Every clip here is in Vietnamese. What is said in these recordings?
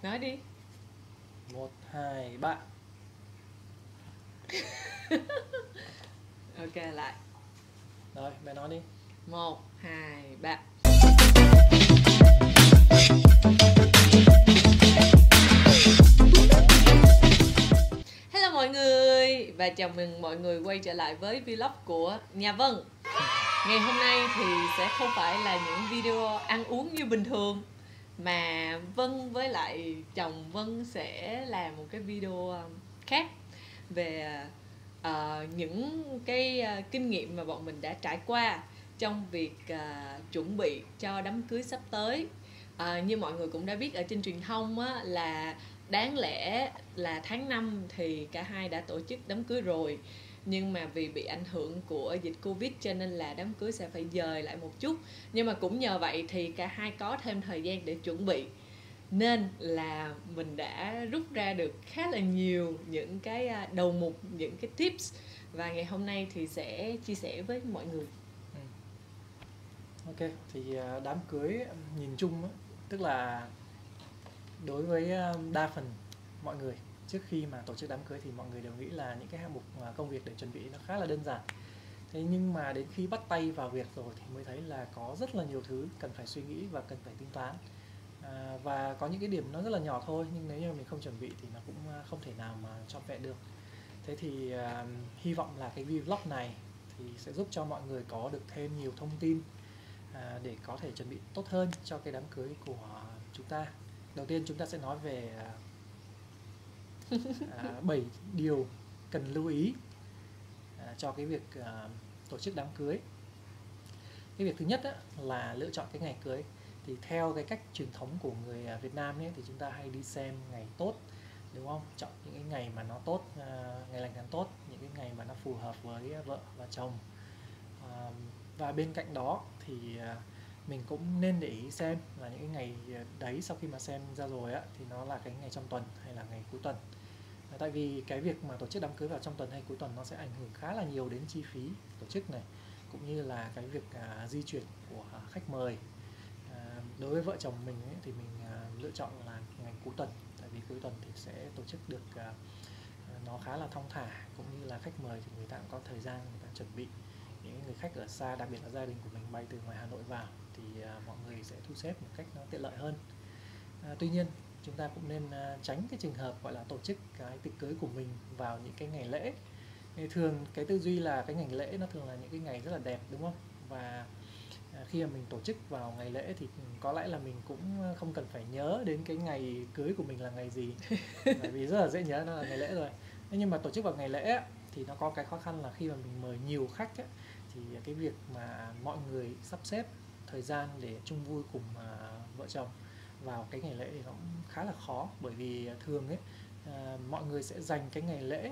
Nói đi. 1, 2, 3. Ok, lại. Rồi, mẹ nói đi. 1, 2, 3. Hello mọi người và chào mừng mọi người quay trở lại với vlog của nhà Vân. Ngày hôm nay thì sẽ không phải là những video ăn uống như bình thường, mà Vân với lại chồng Vân sẽ làm một cái video khác về những cái kinh nghiệm mà bọn mình đã trải qua trong việc chuẩn bị cho đám cưới sắp tới. Như mọi người cũng đã biết ở trên truyền thông á, là đáng lẽ là tháng 5 thì cả hai đã tổ chức đám cưới rồi, nhưng mà vì bị ảnh hưởng của dịch Covid cho nên là đám cưới sẽ phải dời lại một chút. Nhưng mà cũng nhờ vậy thì cả hai có thêm thời gian để chuẩn bị, nên là mình đã rút ra được khá là nhiều những cái đầu mục, những cái tips, và ngày hôm nay thì sẽ chia sẻ với mọi người. Ok, thì đám cưới nhìn chung á, tức là đối với đa phần mọi người, trước khi mà tổ chức đám cưới thì mọi người đều nghĩ là những cái hạng mục công việc để chuẩn bị nó khá là đơn giản. Thế nhưng mà đến khi bắt tay vào việc rồi thì mới thấy là có rất là nhiều thứ cần phải suy nghĩ và cần phải tính toán. Và có những cái điểm nó rất là nhỏ thôi, nhưng nếu như mình không chuẩn bị thì nó cũng không thể nào mà trọn vẹn được. Thế thì hy vọng là cái vlog này thì sẽ giúp cho mọi người có được thêm nhiều thông tin để có thể chuẩn bị tốt hơn cho cái đám cưới của chúng ta. Đầu tiên chúng ta sẽ nói về 7 điều cần lưu ý cho cái việc tổ chức đám cưới. Cái việc thứ nhất là lựa chọn cái ngày cưới. Thì theo cái cách truyền thống của người Việt Nam ấy, thì chúng ta hay đi xem ngày tốt, đúng không? Chọn những cái ngày mà nó tốt, ngày lành tháng tốt, những cái ngày mà nó phù hợp với vợ và chồng. Và bên cạnh đó thì mình cũng nên để ý xem là những cái ngày đấy sau khi mà xem ra rồi thì nó là cái ngày trong tuần hay là ngày cuối tuần. Tại vì cái việc mà tổ chức đám cưới vào trong tuần hay cuối tuần nó sẽ ảnh hưởng khá là nhiều đến chi phí tổ chức này, cũng như là cái việc di chuyển của khách mời. Đối với vợ chồng mình ấy, thì mình lựa chọn là ngày cuối tuần, tại vì cuối tuần thì sẽ tổ chức được nó khá là thong thả, cũng như là khách mời thì người ta cũng có thời gian người ta chuẩn bị. Những người khách ở xa, đặc biệt là gia đình của mình bay từ ngoài Hà Nội vào thì mọi người sẽ thu xếp một cách nó tiện lợi hơn. Tuy nhiên chúng ta cũng nên tránh cái trường hợp gọi là tổ chức cái tiệc cưới của mình vào những cái ngày lễ. Thường cái tư duy là cái ngày lễ nó thường là những cái ngày rất là đẹp, đúng không? Và khi mà mình tổ chức vào ngày lễ thì có lẽ là mình cũng không cần phải nhớ đến cái ngày cưới của mình là ngày gì, bởi vì rất là dễ nhớ, nó là ngày lễ rồi. Nhưng mà tổ chức vào ngày lễ thì nó có cái khó khăn là khi mà mình mời nhiều khách thì cái việc mà mọi người sắp xếp thời gian để chung vui cùng vợ chồng vào cái ngày lễ thì nó cũng khá là khó, bởi vì thường mọi người sẽ dành cái ngày lễ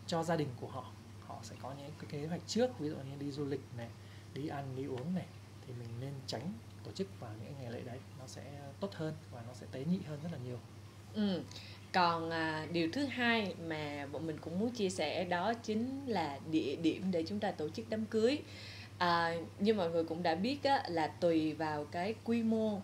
cho gia đình của họ. Họ sẽ có những cái kế hoạch trước, ví dụ như đi du lịch này, đi ăn đi uống này, thì mình nên tránh tổ chức vào những ngày lễ đấy, nó sẽ tốt hơn và nó sẽ tế nhị hơn rất là nhiều. Còn điều thứ hai mà bọn mình cũng muốn chia sẻ đó chính là địa điểm để chúng ta tổ chức đám cưới. Như mọi người cũng đã biết là tùy vào cái quy mô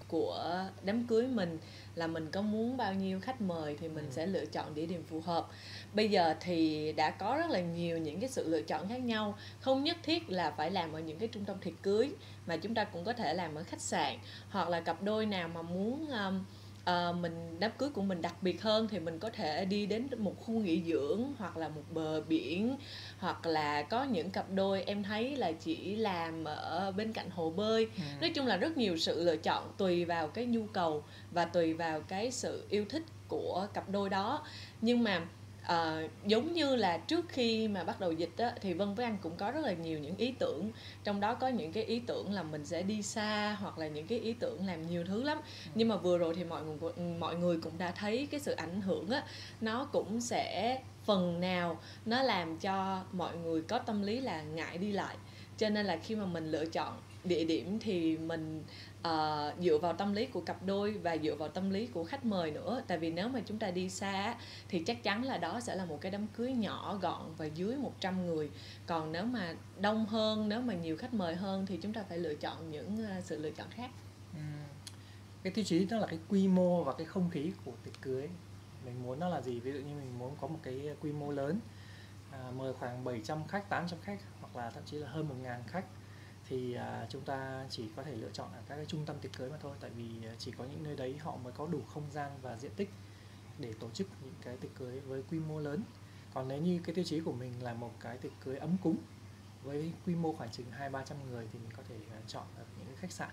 của đám cưới mình, là mình có muốn bao nhiêu khách mời thì mình sẽ lựa chọn địa điểm phù hợp. Bây giờ thì đã có rất là nhiều những cái sự lựa chọn khác nhau, không nhất thiết là phải làm ở những cái trung tâm tiệc cưới, mà chúng ta cũng có thể làm ở khách sạn, hoặc là cặp đôi nào mà muốn mình đám cưới của mình đặc biệt hơn thì mình có thể đi đến một khu nghỉ dưỡng hoặc là một bờ biển, hoặc là có những cặp đôi em thấy là chỉ làm ở bên cạnh hồ bơi. Nói chung là rất nhiều sự lựa chọn tùy vào cái nhu cầu và tùy vào cái sự yêu thích của cặp đôi đó. Nhưng mà giống như là trước khi mà bắt đầu dịch thì Vân với anh cũng có rất là nhiều những ý tưởng, trong đó có những cái ý tưởng là mình sẽ đi xa, hoặc là những cái ý tưởng làm nhiều thứ lắm. Nhưng mà vừa rồi thì mọi người cũng đã thấy cái sự ảnh hưởng nó cũng sẽ phần nào nó làm cho mọi người có tâm lý là ngại đi lại. Cho nên là khi mà mình lựa chọn địa điểm thì mình dựa vào tâm lý của cặp đôi và dựa vào tâm lý của khách mời nữa. Tại vì nếu mà chúng ta đi xa thì chắc chắn là đó sẽ là một cái đám cưới nhỏ gọn và dưới 100 người. Còn nếu mà đông hơn, nếu mà nhiều khách mời hơn thì chúng ta phải lựa chọn những sự lựa chọn khác. Cái tiêu chí đó là cái quy mô và cái không khí của tiệc cưới. Mình muốn nó là gì? Ví dụ như mình muốn có một cái quy mô lớn, mời khoảng 700 khách, 800 khách hoặc là thậm chí là hơn 1.000 khách, thì chúng ta chỉ có thể lựa chọn ở các cái trung tâm tiệc cưới mà thôi. Tại vì chỉ có những nơi đấy họ mới có đủ không gian và diện tích để tổ chức những cái tiệc cưới với quy mô lớn. Còn nếu như cái tiêu chí của mình là một cái tiệc cưới ấm cúng với quy mô khoảng chừng 200-300 người thì mình có thể chọn ở những cái khách sạn.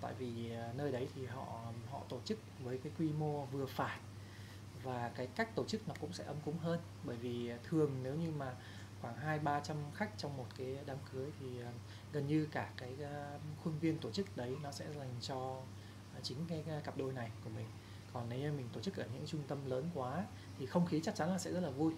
Tại vì nơi đấy thì họ tổ chức với cái quy mô vừa phải, và cái cách tổ chức nó cũng sẽ ấm cúng hơn. Bởi vì thường nếu như mà khoảng 200-300 khách trong một cái đám cưới thì gần như cả cái khuôn viên tổ chức đấy nó sẽ dành cho chính cái cặp đôi này của mình. Còn nếu như mình tổ chức ở những trung tâm lớn quá thì không khí chắc chắn là sẽ rất là vui.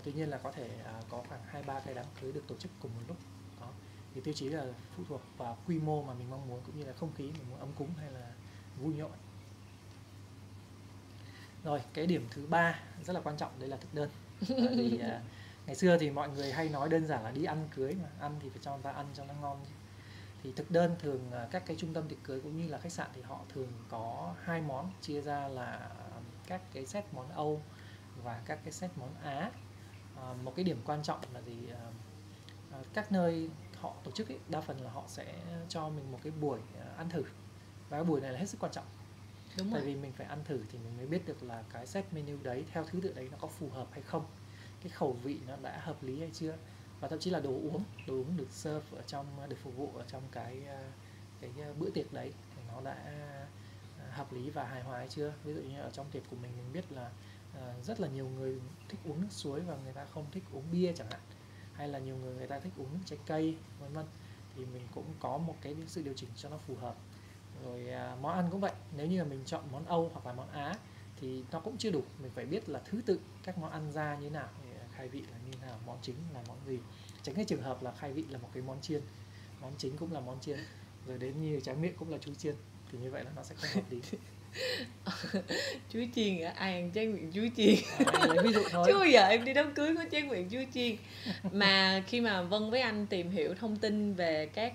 Tuy nhiên là có thể có khoảng 2-3 cái đám cưới được tổ chức cùng một lúc. Đó. Thì tiêu chí là phụ thuộc vào quy mô mà mình mong muốn, cũng như là không khí mình muốn ấm cúng hay là vui nhộn. Rồi, cái điểm thứ 3 rất là quan trọng, đấy là thực đơn. Tại vì ngày xưa thì mọi người hay nói đơn giản là đi ăn cưới mà, ăn thì phải cho người ta ăn cho nó ngon. Thì thực đơn thường các cái trung tâm tiệc cưới cũng như là khách sạn thì họ thường có 2 món chia ra là các cái set món Âu và các cái set món Á. Một cái điểm quan trọng là gì? Các nơi họ tổ chức ấy, đa phần là họ sẽ cho mình một cái buổi ăn thử, và cái buổi này là hết sức quan trọng. Đúng Tại rồi. vì mình phải ăn thử thì mình mới biết được là cái set menu đấy theo thứ tự đấy nó có phù hợp hay không, cái khẩu vị nó đã hợp lý hay chưa, và thậm chí là đồ uống được serve ở trong, được phục vụ ở trong cái bữa tiệc đấy thì nó đã hợp lý và hài hòa hay chưa. Ví dụ như ở trong tiệc của mình biết là rất là nhiều người thích uống nước suối và người ta không thích uống bia chẳng hạn, hay là nhiều người ta thích uống nước trái cây vân vân, thì mình cũng có một cái sự điều chỉnh cho nó phù hợp. Rồi món ăn cũng vậy, nếu như là mình chọn món Âu hoặc là món Á thì nó cũng chưa đủ, mình phải biết là thứ tự các món ăn ra như thế nào, khai vị là như thế nào, món chính là món gì, tránh cái trường hợp là khai vị là một cái món chiên, món chính cũng là món chiên, rồi đến như tráng miệng cũng là chú chiên, thì như vậy là nó sẽ không hợp lý. Chuối chiên hả? Ai ăn tráng miệng chuối chiên? Em lấy ví dụ thôi. Chứ bao giờ em đi đám cưới có tráng miệng chuối chiên. Mà khi mà Vân với anh tìm hiểu thông tin về các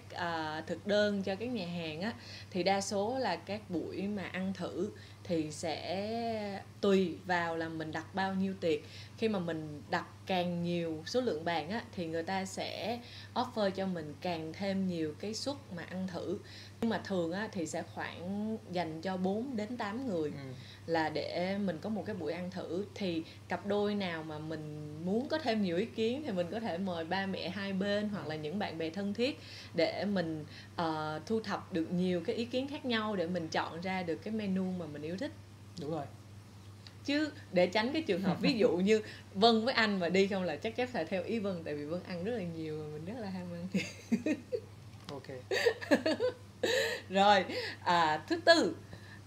thực đơn cho các nhà hàng á, thì đa số là các buổi mà ăn thử thì sẽ tùy vào là mình đặt bao nhiêu tiệc. Khi mà mình đặt càng nhiều số lượng bàn á, thì người ta sẽ offer cho mình càng thêm nhiều cái suất mà ăn thử. Nhưng mà thường á, thì sẽ khoảng dành cho 4 đến 8 người là để mình có một cái buổi ăn thử. Thì cặp đôi nào mà mình muốn có thêm nhiều ý kiến thì mình có thể mời ba mẹ hai bên hoặc là những bạn bè thân thiết để mình thu thập được nhiều cái ý kiến khác nhau để mình chọn ra được cái menu mà mình yêu thích. Đúng rồi. Chứ để tránh cái trường hợp ví dụ như Vân với anh mà đi không là chắc chắn phải theo ý Vân, tại vì Vân ăn rất là nhiều mà mình rất là ham ăn. Ok. Rồi, thứ tư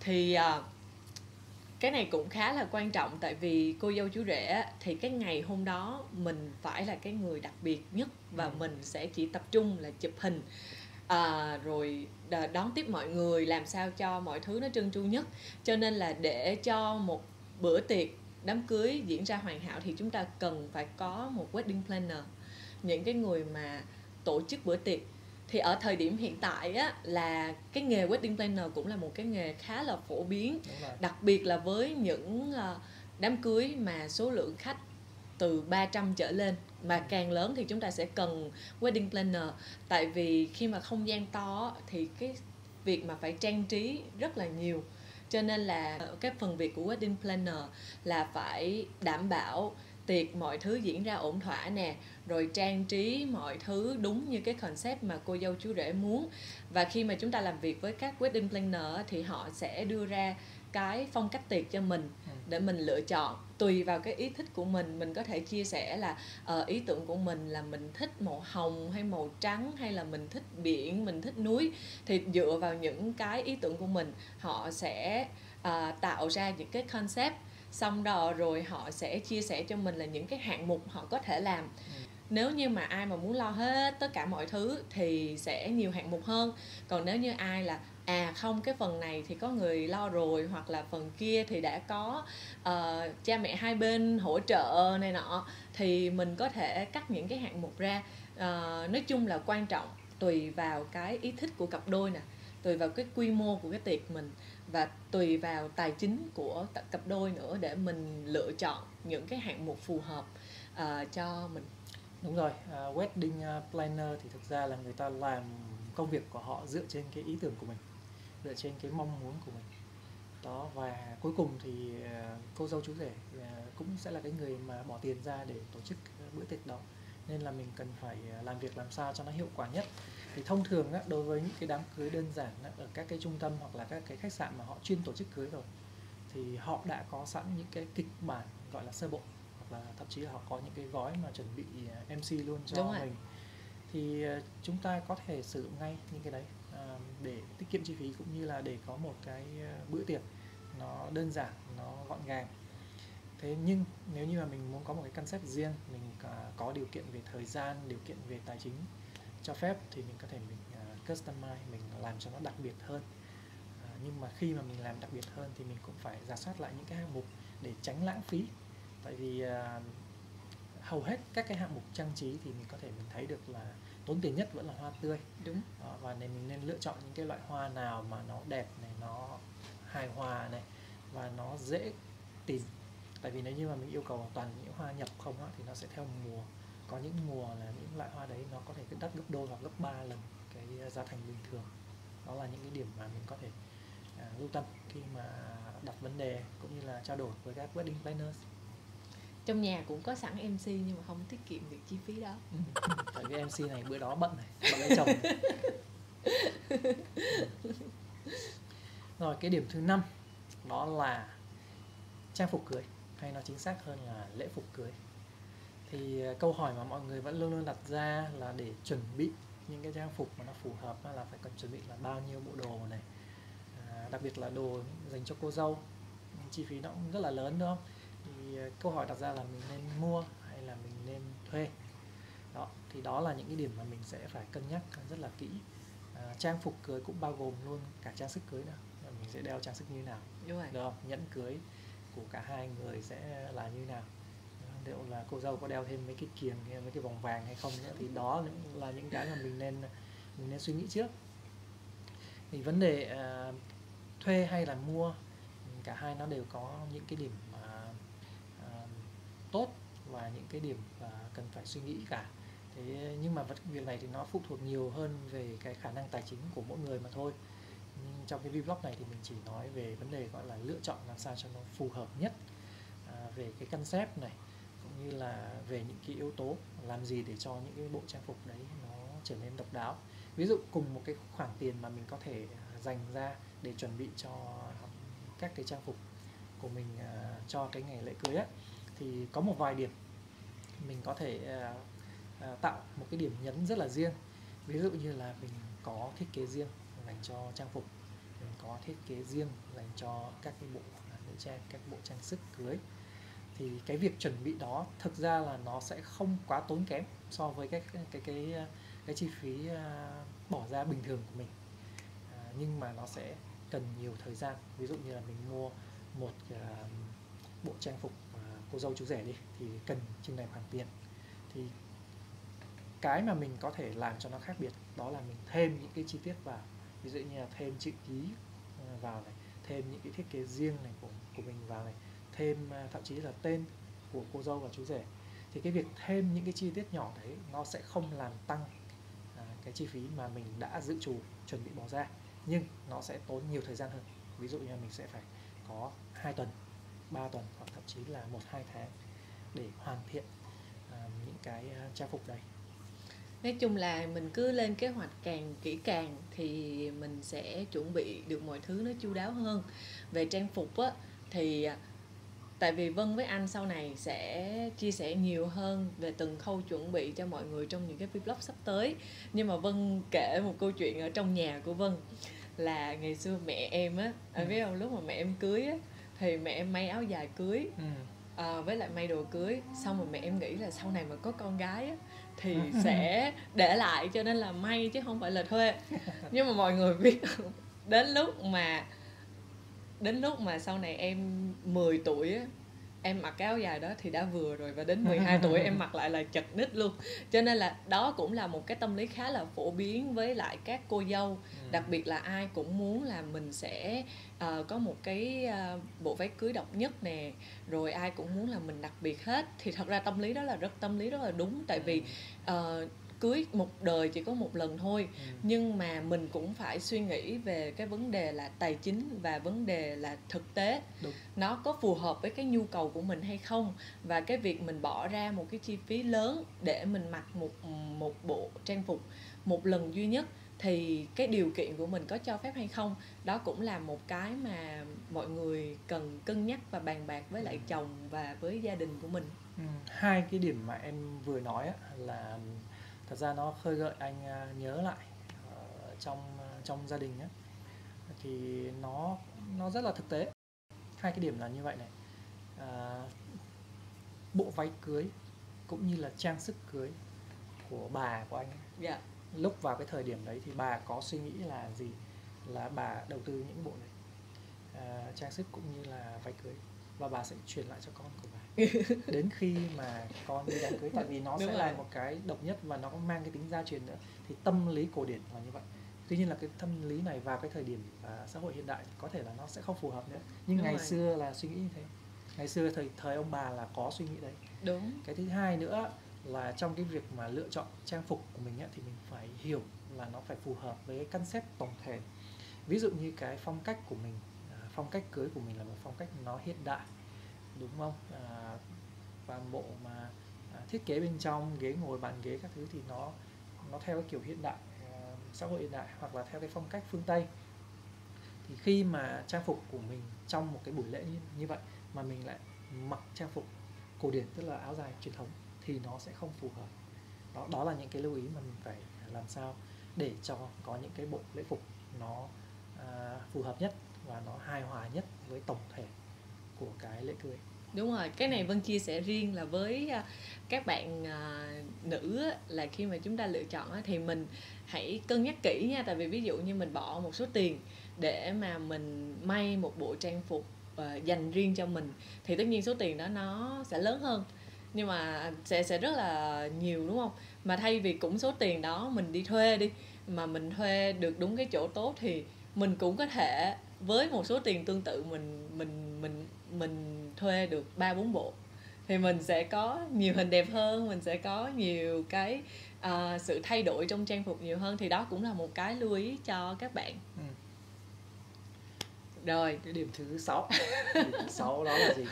thì cái này cũng khá là quan trọng, tại vì cô dâu chú rể thì cái ngày hôm đó mình phải là cái người đặc biệt nhất và mình sẽ chỉ tập trung là chụp hình, rồi đón tiếp mọi người, làm sao cho mọi thứ nó trơn tru nhất. Cho nên là để cho một bữa tiệc đám cưới diễn ra hoàn hảo thì chúng ta cần phải có một wedding planner, những cái người mà tổ chức bữa tiệc. Thì ở thời điểm hiện tại á, là cái nghề wedding planner cũng là một cái nghề khá là phổ biến, đặc biệt là với những đám cưới mà số lượng khách từ 300 trở lên, mà càng lớn thì chúng ta sẽ cần wedding planner. Tại vì khi mà không gian to thì cái việc mà phải trang trí rất là nhiều, cho nên là cái phần việc của wedding planner là phải đảm bảo tiệc mọi thứ diễn ra ổn thỏa nè, rồi trang trí mọi thứ đúng như cái concept mà cô dâu chú rể muốn. Và khi mà chúng ta làm việc với các wedding planner thì họ sẽ đưa ra cái phong cách tiệc cho mình để mình lựa chọn tùy vào cái ý thích của mình có thể chia sẻ là ý tưởng của mình là mình thích màu hồng hay màu trắng, hay là mình thích biển, mình thích núi. Thì dựa vào những cái ý tưởng của mình, họ sẽ tạo ra những cái concept, xong đó rồi họ sẽ chia sẻ cho mình là những cái hạng mục họ có thể làm. Nếu như mà ai mà muốn lo hết tất cả mọi thứ thì sẽ nhiều hạng mục hơn. Còn nếu như ai là không, cái phần này thì có người lo rồi, hoặc là phần kia thì đã có cha mẹ hai bên hỗ trợ này nọ, thì mình có thể cắt những cái hạng mục ra. Nói chung là quan trọng tùy vào cái ý thích của cặp đôi nè, tùy vào cái quy mô của cái tiệc mình. và tùy vào tài chính của cặp đôi nữa để mình lựa chọn những cái hạng mục phù hợp cho mình. Đúng rồi, wedding planner thì thực ra là người ta làm công việc của họ dựa trên cái ý tưởng của mình, dựa trên cái mong muốn của mình đó, và cuối cùng thì cô dâu chú rể cũng sẽ là cái người mà bỏ tiền ra để tổ chức bữa tiệc đó, nên là mình cần phải làm việc làm sao cho nó hiệu quả nhất. Thì thông thường á, đối với những cái đám cưới đơn giản á, ở các cái trung tâm hoặc là các cái khách sạn mà họ chuyên tổ chức cưới rồi, thì họ đã có sẵn những cái kịch bản gọi là sơ bộ, hoặc là thậm chí là họ có những cái gói mà chuẩn bị MC luôn cho mình. Thì chúng ta có thể sử dụng ngay những cái đấy để tiết kiệm chi phí, cũng như là để có một cái bữa tiệc nó đơn giản, nó gọn gàng. Thế nhưng nếu như mà mình muốn có một cái concept riêng, mình có điều kiện về thời gian, điều kiện về tài chính cho phép, thì mình có thể mình customize, mình làm cho nó đặc biệt hơn. Nhưng mà khi mà mình làm đặc biệt hơn thì mình cũng phải rà soát lại những cái hạng mục để tránh lãng phí. Tại vì hầu hết các cái hạng mục trang trí thì mình có thể mình thấy được là tốn tiền nhất vẫn là hoa tươi. Đúng. Và mình nên lựa chọn những cái loại hoa nào mà nó đẹp này, nó hài hòa này, và nó dễ tìm. Tại vì nếu như mà mình yêu cầu toàn những hoa nhập không á, thì nó sẽ theo mùa. Có những mùa là những loại hoa đấy nó có thể đắt gấp đôi hoặc gấp 3 lần cái giá thành bình thường. Đó là những cái điểm mà mình có thể lưu tâm khi mà đặt vấn đề cũng như là trao đổi với các wedding planners. Trong nhà cũng có sẵn MC nhưng mà không tiết kiệm được chi phí đó. Tại vì MC này bữa đó bận lấy chồng. Rồi, cái điểm thứ 5 đó là trang phục cưới, hay nói chính xác hơn là lễ phục cưới. Thì câu hỏi mà mọi người vẫn luôn luôn đặt ra là để chuẩn bị những cái trang phục mà nó phù hợp là phải cần chuẩn bị là bao nhiêu bộ đồ này, đặc biệt là đồ dành cho cô dâu, chi phí nó cũng rất là lớn, đúng không? Thì câu hỏi đặt ra là mình nên mua hay là mình nên thuê. Đó, thì đó là những cái điểm mà mình sẽ phải cân nhắc rất là kỹ. Trang phục cưới cũng bao gồm luôn cả trang sức cưới nữa, mình sẽ đeo trang sức như nào, đúng không? Nhẫn cưới của cả hai người sẽ là như nào, liệu là cô dâu có đeo thêm mấy cái kiềng hay mấy cái vòng vàng hay không nữa. Thì đó là những cái mà mình nên suy nghĩ trước. Thì vấn đề thuê hay là mua, cả hai nó đều có những cái điểm tốt và những cái điểm cần phải suy nghĩ cả. Thế nhưng mà việc này thì nó phụ thuộc nhiều hơn về cái khả năng tài chính của mỗi người mà thôi. Nhưng trong cái vlog này thì mình chỉ nói về vấn đề gọi là lựa chọn làm sao cho nó phù hợp nhất về cái concept này, cũng như là về những cái yếu tố làm gì để cho những cái bộ trang phục đấy nó trở nên độc đáo. Ví dụ cùng một cái khoản tiền mà mình có thể dành ra để chuẩn bị cho các cái trang phục của mình cho cái ngày lễ cưới ấy, thì có một vài điểm mình có thể tạo một cái điểm nhấn rất là riêng. Ví dụ như là mình có thiết kế riêng dành cho trang phục, mình có thiết kế riêng dành cho các cái bộ nữ trang, các bộ trang sức cưới. Thì cái việc chuẩn bị đó thực ra là nó sẽ không quá tốn kém so với cái chi phí bỏ ra bình thường của mình, nhưng mà nó sẽ cần nhiều thời gian. Ví dụ như là mình mua một bộ trang phục cô dâu chú rể đi thì cần chừng này khoản tiền. Thì cái mà mình có thể làm cho nó khác biệt đó là mình thêm những cái chi tiết vào, ví dụ như là thêm chữ ký vào này, thêm những cái thiết kế riêng này của mình vào này, thêm thậm chí là tên của cô dâu và chú rể. Thì cái việc thêm những cái chi tiết nhỏ đấy nó sẽ không làm tăng cái chi phí mà mình đã dự trù chuẩn bị bỏ ra, nhưng nó sẽ tốn nhiều thời gian hơn. Ví dụ như là mình sẽ phải có 2 tuần, 3 tuần hoặc thậm chí là 1-2 tháng để hoàn thiện những cái trang phục đấy. Nói chung là mình cứ lên kế hoạch càng kỹ càng thì mình sẽ chuẩn bị được mọi thứ nó chu đáo hơn. Về trang phục á, thì tại vì Vân với anh sau này sẽ chia sẻ nhiều hơn về từng khâu chuẩn bị cho mọi người trong những cái vlog sắp tới. Nhưng mà Vân kể một câu chuyện ở trong nhà của Vân là ngày xưa mẹ em á, biết không, lúc mà mẹ em cưới á, thì mẹ em may áo dài cưới với lại may đồ cưới. Xong rồi mẹ em nghĩ là sau này mà có con gái á, thì sẽ để lại, cho nên là may chứ không phải là thuê. Nhưng mà mọi người biết đến lúc mà sau này em 10 tuổi á, em mặc cái áo dài đó thì đã vừa rồi, và đến 12 tuổi em mặc lại là chật ních luôn. Cho nên là đó cũng là một cái tâm lý khá là phổ biến với lại các cô dâu. Đặc biệt là ai cũng muốn là mình sẽ có một cái bộ váy cưới độc nhất nè, rồi ai cũng muốn là mình đặc biệt hết. Thì thật ra tâm lý rất là đúng, tại vì cưới một đời chỉ có một lần thôi. Nhưng mà mình cũng phải suy nghĩ về cái vấn đề là tài chính và vấn đề là thực tế. Đúng. Nó có phù hợp với cái nhu cầu của mình hay không, và cái việc mình bỏ ra một cái chi phí lớn để mình mặc một bộ trang phục một lần duy nhất thì cái điều kiện của mình có cho phép hay không. Đó cũng là một cái mà mọi người cần cân nhắc và bàn bạc với lại chồng và với gia đình của mình. Hai cái điểm mà em vừa nói á, là thật ra nó khơi gợi anh nhớ lại trong gia đình á, thì nó rất là thực tế. Hai cái điểm là như vậy này. Bộ váy cưới cũng như là trang sức cưới của bà của anh ấy, Dạ. lúc vào cái thời điểm đấy thì bà có suy nghĩ là gì? Là bà đầu tư những bộ này, trang sức cũng như là váy cưới, và bà sẽ truyền lại cho con của bà đến khi mà con đi đám cưới. Tại vì nó sẽ là một cái độc nhất và nó mang cái tính gia truyền nữa. Thì tâm lý cổ điển là như vậy. Tuy nhiên là cái tâm lý này vào cái thời điểm xã hội hiện đại thì có thể là nó sẽ không phù hợp nữa. Nhưng ngày xưa là suy nghĩ như thế. Ngày xưa thời ông bà là có suy nghĩ đấy. Đúng. Cái thứ hai nữa là trong cái việc mà lựa chọn trang phục của mình ấy, thì mình phải hiểu là nó phải phù hợp với cái concept tổng thể. Ví dụ như cái phong cách của mình, phong cách cưới của mình là một phong cách nó hiện đại, đúng không? Và bộ mà thiết kế bên trong, ghế ngồi, bàn ghế các thứ thì nó theo cái kiểu hiện đại, xã hội hiện đại, hoặc là theo cái phong cách phương Tây. Thì khi mà trang phục của mình trong một cái buổi lễ như vậy mà mình lại mặc trang phục cổ điển, tức là áo dài truyền thống, thì nó sẽ không phù hợp. Đó là những cái lưu ý mà mình phải làm sao để cho có những cái bộ lễ phục nó phù hợp nhất và nó hài hòa nhất với tổng thể của cái lễ cưới. Đúng rồi, cái này Vân chia sẻ riêng là với các bạn nữ, là khi mà chúng ta lựa chọn thì mình hãy cân nhắc kỹ nha. Tại vì ví dụ như mình bỏ một số tiền để mà mình may một bộ trang phục dành riêng cho mình, thì tất nhiên số tiền đó nó sẽ lớn hơn, nhưng mà sẽ rất là nhiều, đúng không? Mà thay vì cũng số tiền đó mình đi thuê đi, mà mình thuê được đúng cái chỗ tốt, thì mình cũng có thể với một số tiền tương tự mình thuê được 3-4 bộ, thì mình sẽ có nhiều hình đẹp hơn, mình sẽ có nhiều cái sự thay đổi trong trang phục nhiều hơn. Thì đó cũng là một cái lưu ý cho các bạn. Rồi, cái điểm thứ 6. Điểm thứ 6 đó là gì?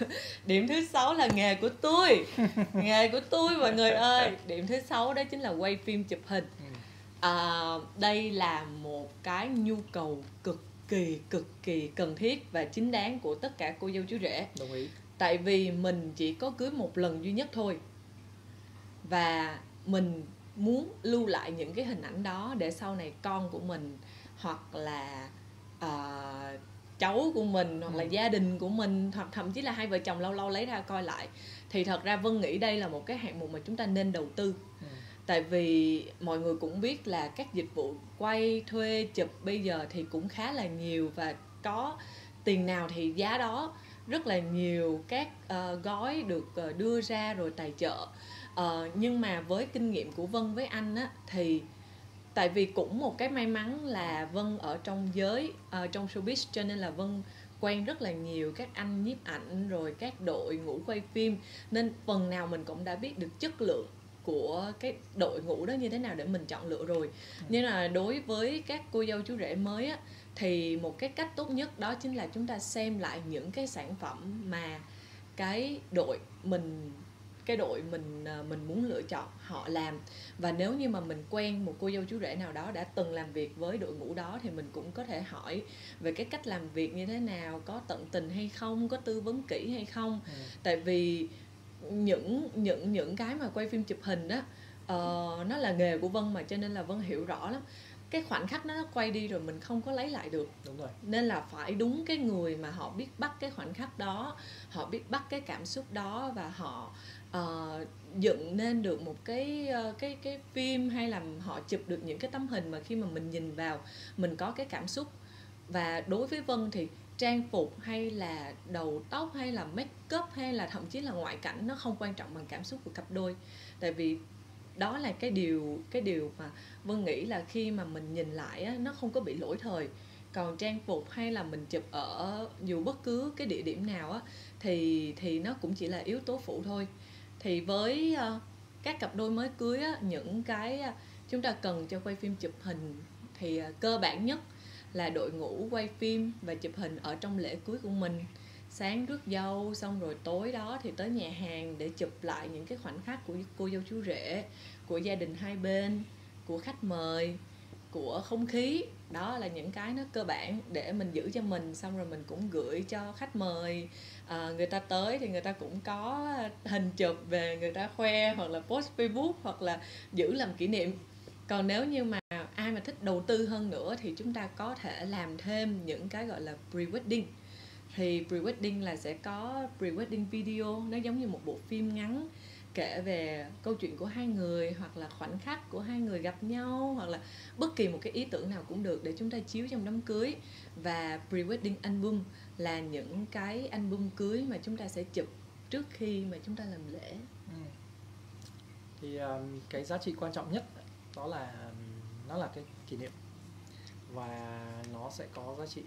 Điểm thứ 6 là nghề của tôi. Nghề của tôi mọi người ơi. Điểm thứ 6 đó chính là quay phim chụp hình. Đây là một cái nhu cầu cực kỳ cần thiết và chính đáng của tất cả cô dâu chú rể. Đồng ý. Tại vì mình chỉ có cưới một lần duy nhất thôi, và mình muốn lưu lại những cái hình ảnh đó để sau này con của mình, hoặc là cháu của mình, hoặc là gia đình của mình, hoặc thậm chí là hai vợ chồng lâu lâu lấy ra coi lại. Thì thật ra Vân nghĩ đây là một cái hạng mục mà chúng ta nên đầu tư. Tại vì mọi người cũng biết là các dịch vụ quay, thuê, chụp bây giờ thì cũng khá là nhiều, và có tiền nào thì giá đó. Rất là nhiều các gói được đưa ra rồi tài trợ. Nhưng mà với kinh nghiệm của Vân với anh á, thì tại vì cũng một cái may mắn là Vân ở trong giới, trong showbiz, cho nên là Vân quen rất là nhiều các anh nhiếp ảnh, rồi các đội ngũ quay phim, nên phần nào mình cũng đã biết được chất lượng của cái đội ngũ đó như thế nào để mình chọn lựa rồi. Nhưng là đối với các cô dâu chú rể mới á, thì một cái cách tốt nhất đó chính là chúng ta xem lại những cái sản phẩm mà cái đội mình muốn lựa chọn họ làm. Và nếu như mà mình quen một cô dâu chú rể nào đó đã từng làm việc với đội ngũ đó, thì mình cũng có thể hỏi về cái cách làm việc như thế nào, có tận tình hay không, có tư vấn kỹ hay không. Tại vì những cái mà quay phim chụp hình á, nó là nghề của Vân mà, cho nên là Vân hiểu rõ lắm. Cái khoảnh khắc nó quay đi rồi mình không có lấy lại được. Đúng rồi. Nên là phải đúng cái người mà họ biết bắt cái khoảnh khắc đó, họ biết bắt cái cảm xúc đó, và họ dựng nên được một cái phim, hay là họ chụp được những cái tấm hình mà khi mà mình nhìn vào mình có cái cảm xúc. Và đối với Vân thì trang phục hay là đầu tóc hay là make up hay là thậm chí là ngoại cảnh nó không quan trọng bằng cảm xúc của cặp đôi. Tại vì đó là cái điều mà Vân nghĩ là khi mà mình nhìn lại á, nó không có bị lỗi thời. Còn trang phục hay là mình chụp ở dù bất cứ cái địa điểm nào á, thì nó cũng chỉ là yếu tố phụ thôi. Thì với các cặp đôi mới cưới á, những cái chúng ta cần cho quay phim chụp hình thì cơ bản nhất là đội ngũ quay phim và chụp hình ở trong lễ cưới của mình. Sáng rước dâu xong rồi tối đó thì tới nhà hàng để chụp lại những cái khoảnh khắc của cô dâu chú rể, của gia đình hai bên, của khách mời, của không khí. Đó là những cái nó cơ bản để mình giữ cho mình, xong rồi mình cũng gửi cho khách mời. Người ta tới thì người ta cũng có hình chụp về người ta khoe, hoặc là post Facebook, hoặc là giữ làm kỷ niệm. Còn nếu như mà ai mà thích đầu tư hơn nữa thì chúng ta có thể làm thêm những cái gọi là pre-wedding. Thì pre-wedding là sẽ có pre-wedding video, nó giống như một bộ phim ngắn kể về câu chuyện của hai người, hoặc là khoảnh khắc của hai người gặp nhau, hoặc là bất kỳ một cái ý tưởng nào cũng được để chúng ta chiếu trong đám cưới. Và pre-wedding album là những cái album cưới mà chúng ta sẽ chụp trước khi mà chúng ta làm lễ. Thì cái giá trị quan trọng nhất đó là nó là cái kỷ niệm, và nó sẽ có giá trị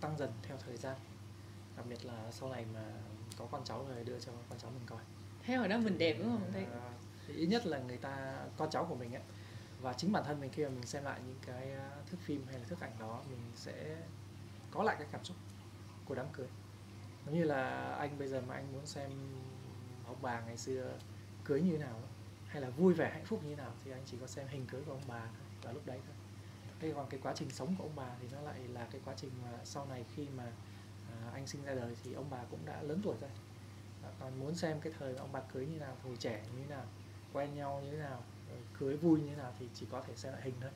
tăng dần theo thời gian, đặc biệt là sau này mà có con cháu rồi đưa cho con cháu mình coi. Thế hồi đó mình đẹp đúng không? Thì ít nhất là người ta, con cháu của mình ấy, và chính bản thân mình khi mà mình xem lại những cái thước phim hay là thước ảnh đó, mình sẽ có lại cái cảm xúc của đám cưới. Giống như là anh bây giờ mà anh muốn xem ông bà ngày xưa cưới như thế nào, hay là vui vẻ hạnh phúc như thế nào, thì anh chỉ có xem hình cưới của ông bà thôi, và lúc đấy thôi. Thế còn cái quá trình sống của ông bà thì nó lại là cái quá trình mà sau này khi mà anh sinh ra đời thì ông bà cũng đã lớn tuổi rồi. Còn muốn xem cái thời ông bà cưới như nào, hồi trẻ như thế nào, quen nhau như thế nào, cưới vui như thế nào, thì chỉ có thể xem lại hình thôi.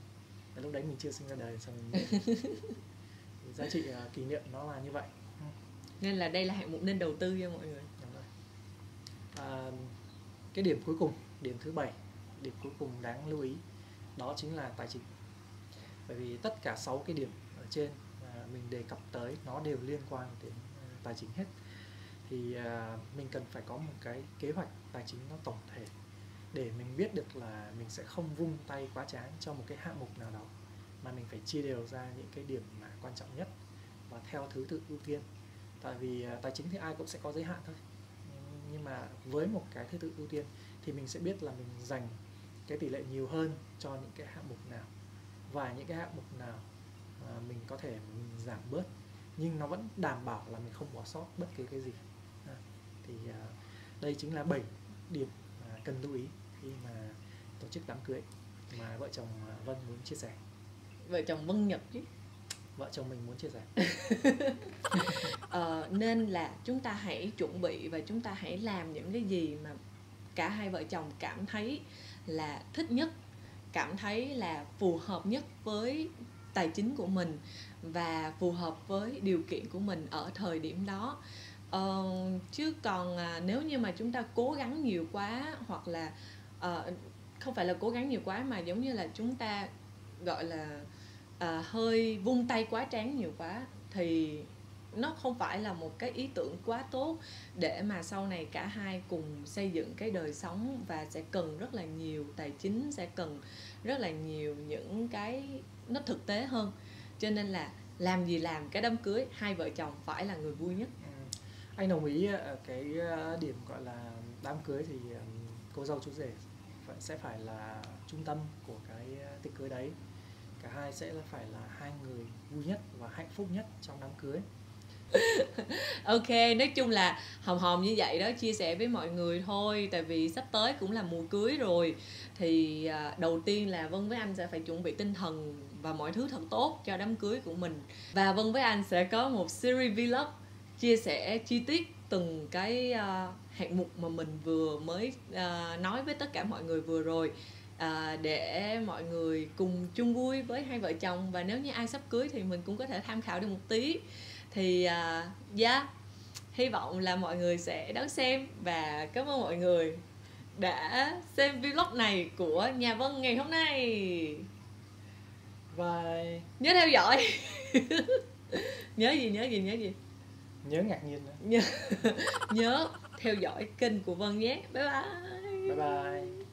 Và lúc đấy mình chưa sinh ra đời, xong mình thì giá trị kỷ niệm nó là như vậy. Nên là đây là hạng mục nên đầu tư cho mọi người. Đúng rồi. Cái điểm cuối cùng, điểm thứ 7, điểm cuối cùng đáng lưu ý, đó chính là tài chính. Bởi vì tất cả 6 cái điểm ở trên mình đề cập tới nó đều liên quan đến tài chính hết. Thì mình cần phải có một cái kế hoạch tài chính nó tổng thể để mình biết được là mình sẽ không vung tay quá trán cho một cái hạng mục nào đó, mà mình phải chia đều ra những cái điểm mà quan trọng nhất và theo thứ tự ưu tiên. Tại vì tài chính thì ai cũng sẽ có giới hạn thôi, nhưng mà với một cái thứ tự ưu tiên thì mình sẽ biết là mình dành cái tỷ lệ nhiều hơn cho những cái hạng mục nào, và những cái hạng mục nào mình có thể mình giảm bớt nhưng nó vẫn đảm bảo là mình không bỏ sót bất kỳ cái gì. Thì đây chính là 7 điểm cần lưu ý khi mà tổ chức đám cưới mà vợ chồng Vân muốn chia sẻ. Vợ chồng Vân Nhật chứ. Vợ chồng mình muốn chia sẻ. Nên là chúng ta hãy chuẩn bị và chúng ta hãy làm những cái gì mà cả hai vợ chồng cảm thấy là thích nhất, cảm thấy là phù hợp nhất với tài chính của mình và phù hợp với điều kiện của mình ở thời điểm đó. Chứ còn nếu như mà chúng ta cố gắng nhiều quá, hoặc là không phải là cố gắng nhiều quá mà giống như là chúng ta gọi là hơi vung tay quá trán nhiều quá, thì nó không phải là một cái ý tưởng quá tốt để mà sau này cả hai cùng xây dựng cái đời sống, và sẽ cần rất là nhiều tài chính, sẽ cần rất là nhiều những cái nó thực tế hơn. Cho nên là làm gì làm, cái đám cưới hai vợ chồng phải là người vui nhất. Anh đồng ý cái điểm gọi là đám cưới thì cô dâu chú rể sẽ phải là trung tâm của cái tiệc cưới đấy. Cả hai sẽ phải là hai người vui nhất và hạnh phúc nhất trong đám cưới. Ok, nói chung là hòm như vậy đó, chia sẻ với mọi người thôi. Tại vì sắp tới cũng là mùa cưới rồi, thì đầu tiên là Vân với anh sẽ phải chuẩn bị tinh thần và mọi thứ thật tốt cho đám cưới của mình. Và Vân với anh sẽ có một series vlog chia sẻ chi tiết từng cái hạng mục mà mình vừa mới nói với tất cả mọi người vừa rồi, để mọi người cùng chung vui với hai vợ chồng. Và nếu như ai sắp cưới thì mình cũng có thể tham khảo được một tí. Thì hy vọng là mọi người sẽ đón xem, và cảm ơn mọi người đã xem vlog này của nhà Vân ngày hôm nay. Bye. Nhớ theo dõi Nhớ gì, nhớ gì, nhớ gì? Nhớ ngạc nhiên nữa. Nhớ theo dõi kênh của Vân nhé. Bye bye. Bye bye.